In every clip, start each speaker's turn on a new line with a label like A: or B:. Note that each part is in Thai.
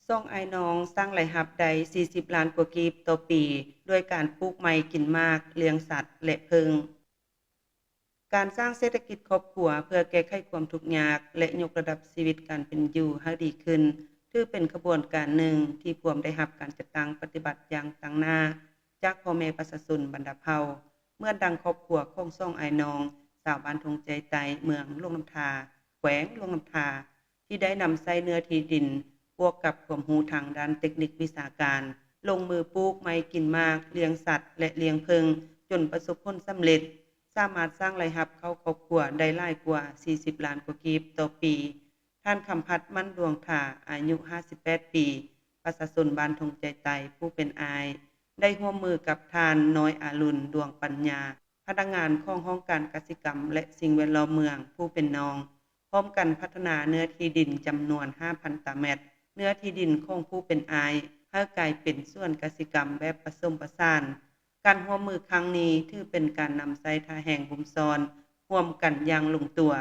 A: ซ่องอ้ายน้องสร้างรายรับได้40ล้านกว่ากีบต่อปีด้วยการปลูกไม้กินหมากเลี้ยงสัตว์และผึ้งการสร้างเศรษฐกิจครอบครัวเพื่อแก้ไขความทุกข์ยากและยกระดับชีวิตการเป็นอยู่ให้ดีขึ้นถือเป็นขบวนการหนึ่งที่พวมได้รับการจัดตั้งปฏิบัติอย่างต่างหน้าจากพ่อแม่ประชาชนบรรดาเผ่าเมื่อดังครอบครัวของซ่องอ้ายน้องชาวบ้านทงใจไตเมืองลงน้ำทาแขวงลงน้ำทาที่ได้นำใช้เนื้อที่ดินบวกกับความรู้ทางด้านเทคนิควิชาการลงมือปลูกไม้กินหมากเลี้ยงสัตว์และเลี้ยงผึ้งจนประสบผลสำเร็จสามารถสร้างรายรับเข้าครอบครัวได้หลายกว่า40ล้านกว่ากีบต่อปีท่านคำพัดมั่นดวงถาอายุ58ปีประชาชนบ้านทงใจไตผู้เป็นอายได้ร่วมมือกับทานน้อยอารุณดวงปัญญาพนักงานของห้องการกสิกรรมและสิ่งแวดล้อมเมืองผู้เป็นน้องพร้อมกันพัฒนาเนื้อที่ดินจำนวน 5,000 ตารางเมตรเนื้อที่ดินของผู้เป็นอายให้กลายเป็นส่วนกสิกรรมแบบผสมผสานการร่วมมือครั้งนี้ถือเป็นการนำใช้ท่าแห่งบุมซอนร่วมกันอย่างลงตัว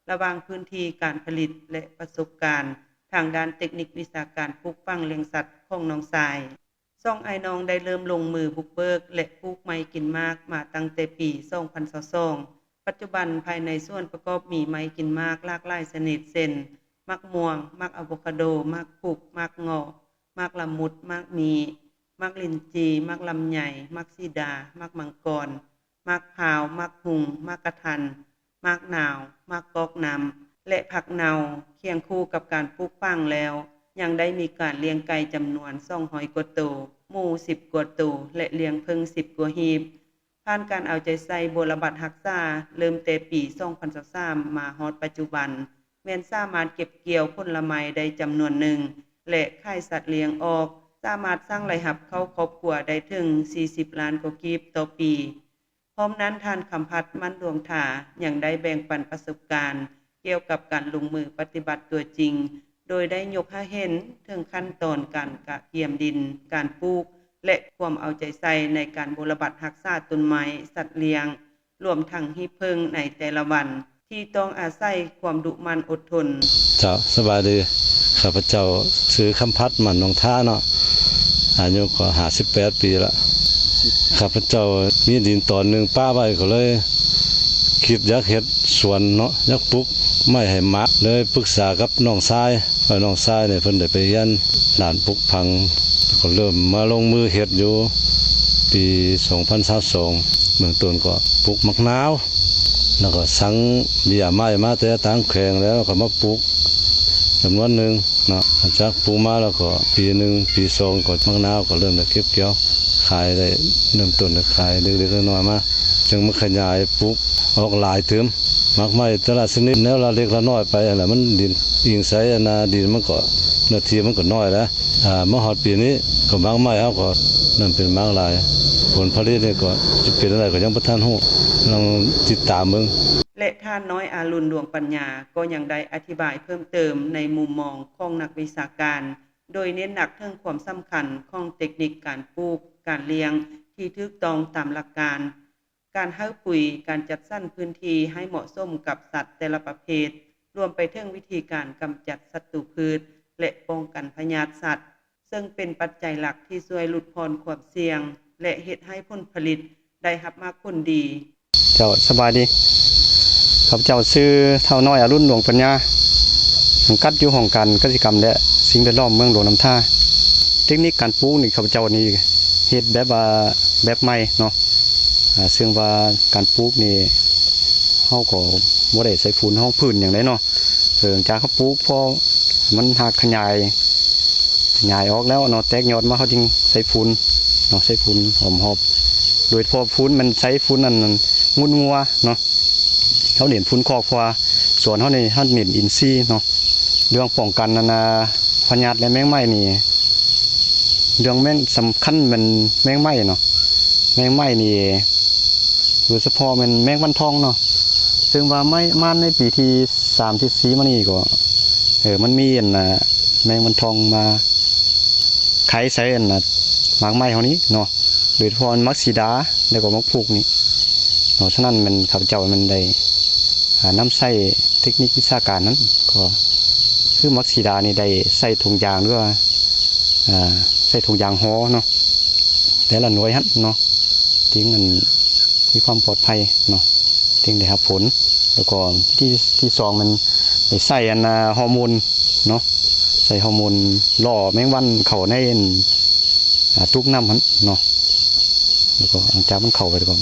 A: ระหว่างพื้นที่การผลิตและประสบการณ์ทางด้านเทคนิควิชาการปลูกฝังเลี้ยงสัตว์ของน้องทรายซ่องอ้ายน้องได้เริ่มลงมือบุกเบิกและปลูกไม้กินหมากมาตั้งแต่ปี2022ปัจจุบันภายในส่วนประกอบมีไม้กินหมากหลากหลายชนิดเช่นมักม่วงมักอะโวคาโดมักปุกมักเงาะมักละมุดมักมีมักลินจีมักลำไยมักซีดามักมังกรมักพร้าวมักหุงมักกระทันมักหนาวมักกอกน้ำและผักเนาเคียงคู่กับการปลูกฝังแล้วยังได้มีการเลี้ยงไก่จำนวน200กว่าตัวหมู10กว่าตัวและเลี้ยงผึ้ง10กว่าหีบผ่านการเอาใจใส่บรบัดรักษาเริ่มแต่ปี2023มาฮอดปัจจุบันแม่นสามารถเก็บเกี่ยวผลไม้ได้จำนวนหนึ่งและขายสัตว์เลี้ยงออกสามารถสร้างรายรับเข้าครอบครัวได้ถึง40ล้านกว่ากีบต่อปีพร้อมนั้นท่านคำพัดมั่นดวงถายังได้แบ่งปันประสบการณ์เกี่ยวกับการลงมือปฏิบัติตัวจริงโดยได้ยกให้เห็นถึงขั้นตอนการกะเกียมดินการปลูกและความเอาใจใส่ในการบรบัดรักษาต้นไม้สัตว์เลี้ยงรวมทั้งหีบผึ้งในแต่ละวันที่ต้องอาศัยความดุมันอดทน
B: เจ้าสบายดีข้าพเจ้าซื้อคำพัดมันน้องท่าเนาะอายุก็58ปีละข้าพเจ้ามีดินตอนหนึ่งป้าไว้ก็เลยคิดอยากเฮ็ดสวนเนาะอยากปลูกไม้ให้หมาเลยปรึกษากับน้องชายน้องชายเนี่ยเพิ่นได้ไปเรียนด้านปลูกผังก็เริ่มมาลงมือเฮ็ดอยู่ปี2022เบื้องต้นก็ปลูกมะนาวแล้วก็สั่งเบี้ยไม้มาแต่ทางแขวงแล้วก็มาปลูกจำนวนหนึ่งเนาะจากปลูกมาแล้วก็ปี1ปี2ก็มะนาวก็เริ่มได้เก็บเกี่ยวขายได้เริ่มต้นได้ขายเล็กๆน้อยๆมาจึงมาขยายปลูกออกหลายเติมมากไม้แต่ละชนิดแนวละเล็กละน้อยไปอะไรมันดินอิงใส่นาดินมันก็เนื้อที่มันก็น้อยแล้วมาฮอดปีนี้ก็มากไม้เอาก็นั่นเป็นมากหลายผลผลิตนี่ก็จะเป็นอะไรก็ยังบ่ทันฮู้ลองติดตามเบิ่ง
A: และท่านน้อยอารุณดวงปัญญาก็ยังได้อธิบายเพิ่มเติมในมุมมองของนักวิชาการโดยเน้นหนักถึงความสำคัญของเทคนิคการปลูกการเลี้ยงที่ถูกต้องตามหลักการการให้ปุ๋ยการจัดสรรพื้นที่ให้เหมาะสมกับสัตว์แต่ละประเภทรวมไปถึงวิธีการกำจัดศัตรูพืชและป้องกันพยาธิสัตว์ซึ่งเป็นปัจจัยหลักที่ช่วยลดพรความเสี่ยงและเฮ็ดให้ผลผลิตได้รับมากผลดี
C: เจ้าสบายดีครับเจ้าชื่อเท่าน้อยอรุณหลวงปัญญาสังกัดอยู่ห้องการกสิกรรมและสิ่งแวดล้อมเมืองหลวงน้ำท่าเทคนิคการปลูกนี่ข้าพเจ้านี่เฮ็ดแบบใหม่เนาะซึ่งว่าการปลูกนี่เฮาก็บ่ได้ใส่ฝุ่นห้องพื้นอย่างไรเนาะจากเขาปลูกพอมันหักขยายออกแล้วเนาะแตกยอดมาเขาจึงใส่ฝุ่นเนาะใส่ฝุ่นหอมหอบโดยพอฝุ่นมันใช้ฝุ่นนั่นงุ่นงัวเนาะเขาเน้นฝุ่นคอกเพราะว่าสวนเขานี่เขาเน้นอินทรีย์เนาะเรื่องป้องกันพยาธิและแมงไม้นี่เรื่องแมงสำคัญมันแมงไม้เนาะแมงไม้นี่โดยเฉพาะมันแมงวันทองเนาะซึ่งว่าไม้มันในปีที่3ที่4มานี่ก็มันมีแมงวันทองมาไข่ใส่หมากไม้เฮานี้เนาะโดยเฉพาะมักสีดาแล้วก็มักผูกนี่เนาะฉะนั้นมันข้าพเจ้ามันได้นำใส่เทคนิควิชาการนั้นก็คือมักสีดานี่ได้ใส่ถุงยางด้วย ใส่ถุงยางห่อเนาะแต่ละหน่วยหั่นเนาะถึงมันมีความปลอดภัยเนาะถึงได้รับผลแล้วก็ที่สองมันได้ใส่ฮอร์โมนเนาะใส่ฮอร์โมนล่อแมงวันเข้าในตุกน้ำหั่นเนาะแล้วก็หลังจากมันเข้าไปแล้วก็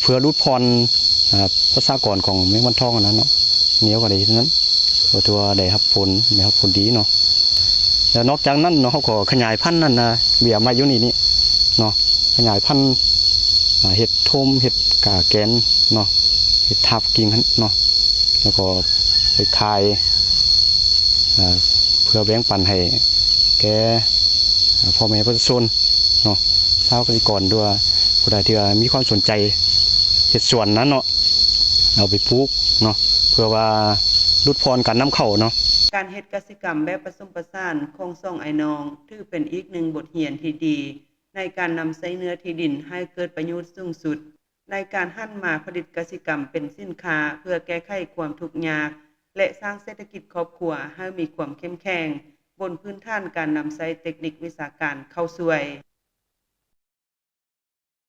C: เพื่อลดพรประชากรของแมงวันทองนั้นเนาะเหนียวกว่าใดทั้งนั้นตัวได้รับผลดีเนาะแล้วนอกจากนั้นเนาะเขาก็ขยายพันธุ์นั่นเบี้ยไม้อยู่นี่เนาะขยายพันธุ์เห็ดทมเห็ดกาแกนเนาะเห็ดทับกิ่งเนาะแล้วก็ไปขายเพื่อแบ่งปันให้แกพ่อแม่ประชาชนเนาะชาวเกษตรกรด้วยผู้ใดที่มีความสนใจเห็ดสวนนั้นเนาะเอาไปปลูกเนาะเพื่อว่าลดพรการนำเข้าเนาะ
A: การเฮ็ดกสิกรรมแบบผสมผสานของซ่องไอ้น้องถือเป็นอีกหนึ่งบทเรียนที่ดีในการนำใช้เนื้อที่ดินให้เกิดประโยชน์สูงสุดในการหันมาผลิตกสิกรรมเป็นสินค้าเพื่อแก้ไขความทุกข์ยากและสร้างเศรษฐกิจครอบครัวให้มีความเข้มแข็งบนพื้นฐานการนำใช้เทคนิควิชาการเข้าช่วย